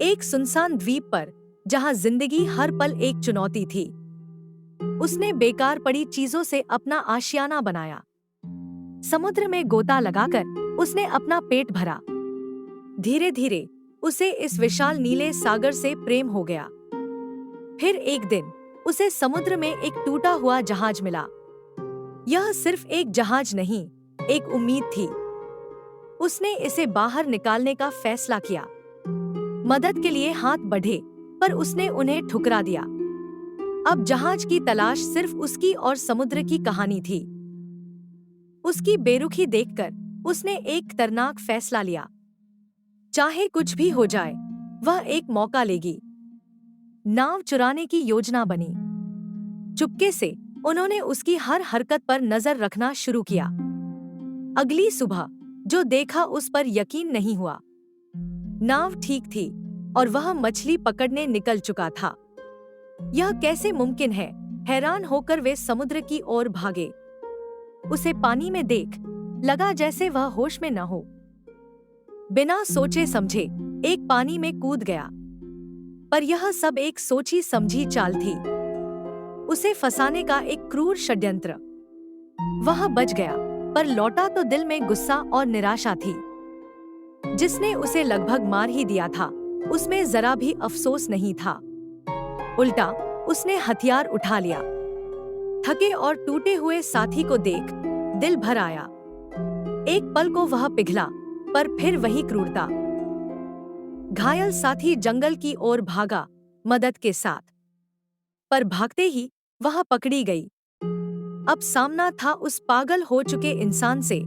एक सुनसान द्वीप पर, जहां जिंदगी हर पल एक चुनौती थी, उसने बेकार पड़ी चीजों से अपना आशियाना बनाया। समुद्र में गोता लगाकर उसने अपना पेट भरा। धीरे धीरे उसे इस विशाल नीले सागर से प्रेम हो गया। फिर एक दिन उसे समुद्र में एक टूटा हुआ जहाज मिला। यह सिर्फ एक जहाज नहीं, एक उम्मीद थी। उसने इसे बाहर निकालने का फैसला किया। मदद के लिए हाथ बढ़े, पर उसने उन्हें ठुकरा दिया। अब जहाज की तलाश सिर्फ उसकी और समुद्र की कहानी थी। उसकी बेरुखी देखकर उसने एक खतरनाक फैसला लिया। चाहे कुछ भी हो जाए, वह एक मौका लेगी। नाव चुराने की योजना बनी। चुपके से उन्होंने उसकी हर हरकत पर नजर रखना शुरू किया। अगली सुबह जो देखा उस पर यकीन नहीं हुआ। नाव ठीक थी और वह मछली पकड़ने निकल चुका था। यह कैसे मुमकिन है? हैरान होकर वे समुद्र की ओर भागे। उसे पानी में देख लगा जैसे वह होश में न हो। बिना सोचे समझे एक पानी में कूद गया। पर यह सब एक सोची समझी चाल थी, उसे फंसाने का एक क्रूर षड्यंत्र। वह बच गया, पर लौटा तो दिल में गुस्सा और निराशा थी। जिसने उसे लगभग मार ही दिया था, उसमें जरा भी अफसोस नहीं था। उल्टा उसने हथियार उठा लिया। थके और टूटे हुए साथी को देख दिल भर आया। एक पल को वह पिघला, पर फिर वही क्रूरता। घायल साथी जंगल की ओर भागा मदद के साथ, पर भागते ही वह पकड़ी गई। अब सामना था उस पागल हो चुके इंसान से।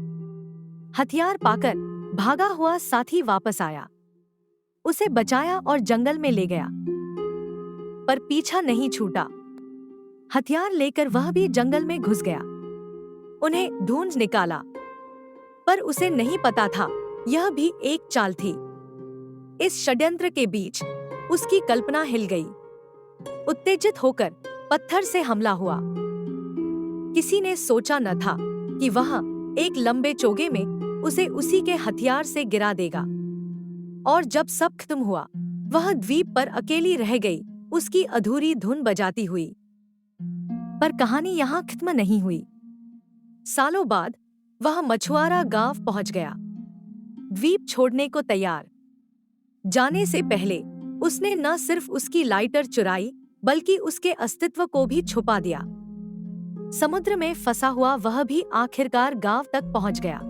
हथियार पाकर भागा हुआ साथी वापस आया, उसे बचाया और जंगल में ले गया। पर पीछा नहीं छूटा। हथियार लेकर वह भी जंगल में घुस गया। उन्हें ढूंढ निकाला, पर उसे नहीं पता था यह भी एक चाल थी। इस षड्यंत्र के बीच उसकी कल्पना हिल गई। उत्तेजित होकर पत्थर से हमला हुआ। किसी ने सोचा न था कि वह एक लंबे चोगे में उसे उसी के हथियार से गिरा देगा। और जब सब खत्म हुआ, वह द्वीप पर अकेली रह गई, उसकी अधूरी धुन बजाती हुई। पर कहानी यहाँ खत्म नहीं हुई। सालों बाद वह मछुआरा गांव पहुंच गया, द्वीप छोड़ने को तैयार। जाने से पहले उसने न सिर्फ उसकी लाइटर चुराई, बल्कि उसके अस्तित्व को भी छुपा दिया। समुद्र में फंसा हुआ वह भी आखिरकार गांव तक पहुंच गया,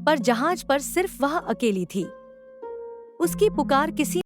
पर जहाज पर सिर्फ वह अकेली थी। उसकी पुकार किसी